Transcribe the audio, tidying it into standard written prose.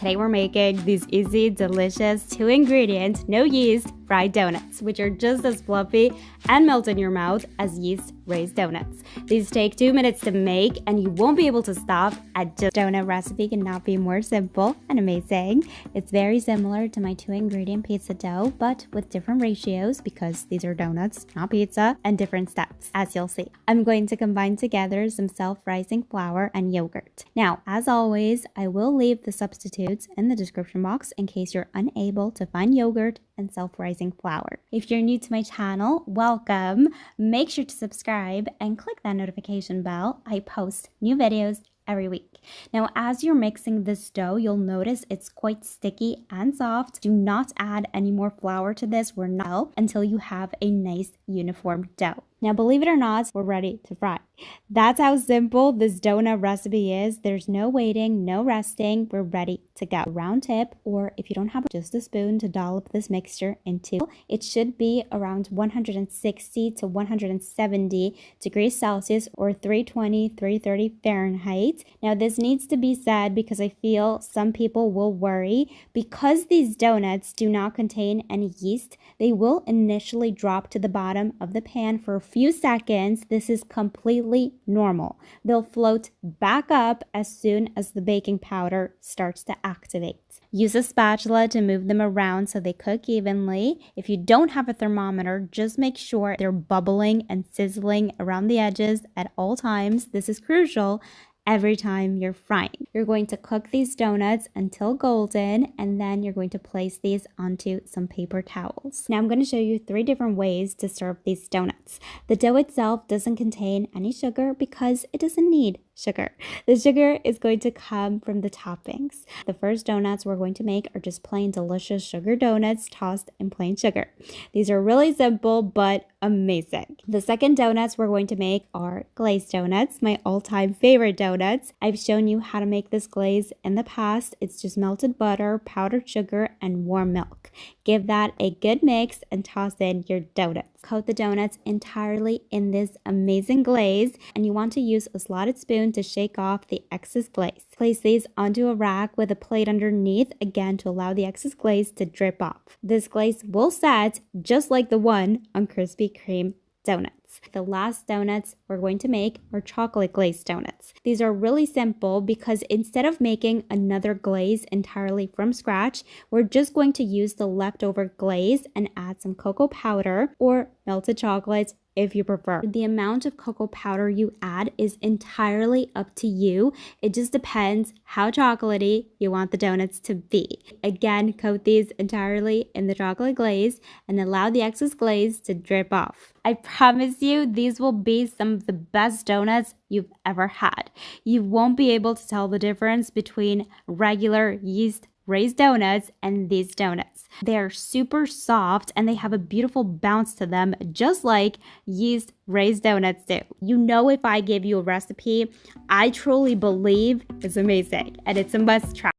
Today we're making these easy, delicious 2-ingredient, no yeast, fried donuts, which are just as fluffy and melt in your mouth as yeast-raised donuts. These take 2 minutes to make and you won't be able to stop at just donut recipe. Cannot be more simple and amazing. It's very similar to my 2-ingredient pizza dough, but with different ratios because these are donuts, not pizza, and different steps, as you'll see. I'm going to combine together some self-rising flour and yogurt. Now, as always, I will leave the substitutes in the description box in case you're unable to find yogurt and self-rising flour. If you're new to my channel, welcome. Make sure to subscribe and click that notification bell. I post new videos every week. Now, as you're mixing this dough, you'll notice it's quite sticky and soft. Do not add any more flour to this until you have a nice uniform dough. Now, believe it or not, we're ready to fry. That's how simple this donut recipe is. There's no waiting, no resting. We're ready to go. Round tip, or if you don't have just a spoon to dollop this mixture into, it should be around 160 to 170 degrees Celsius or 320, 330 Fahrenheit. Now, this needs to be said because I feel some people will worry. Because these donuts do not contain any yeast, they will initially drop to the bottom of the pan for a few seconds. This is completely normal. They'll float back up as soon as the baking powder starts to activate. Use a spatula to move them around so they cook evenly. If you don't have a thermometer, just make sure they're bubbling and sizzling around the edges at all times. This is crucial. Every time you're frying, you're going to cook these donuts until golden, and then you're going to place these onto some paper towels. Now I'm going to show you 3 different ways to serve these donuts. The dough itself doesn't contain any sugar because it doesn't need sugar. The sugar is going to come from the toppings. The first donuts we're going to make are just plain delicious sugar donuts tossed in plain sugar. These are really simple but amazing. The second donuts we're going to make are glazed donuts, my all-time favorite donuts. I've shown you how to make this glaze in the past. It's just melted butter, powdered sugar, and warm milk. Give that a good mix and toss in your donuts. Coat the donuts entirely in this amazing glaze, and you want to use a slotted spoon to shake off the excess glaze. Place these onto a rack with a plate underneath, again to allow the excess glaze to drip off. This glaze will set just like the one on Krispy Kreme donuts. The last donuts we're going to make are chocolate glazed donuts. These are really simple because instead of making another glaze entirely from scratch, we're just going to use the leftover glaze and add some cocoa powder or melted chocolate if you prefer. The amount of cocoa powder you add is entirely up to you. It just depends how chocolatey you want the donuts to be. Again, coat these entirely in the chocolate glaze and allow the excess glaze to drip off. I promise you, these will be some of the best donuts you've ever had. You won't be able to tell the difference between regular yeast-raised donuts and these donuts. They're super soft and they have a beautiful bounce to them, just like yeast-raised donuts do. You know, if I give you a recipe, I truly believe it's amazing and it's a must try.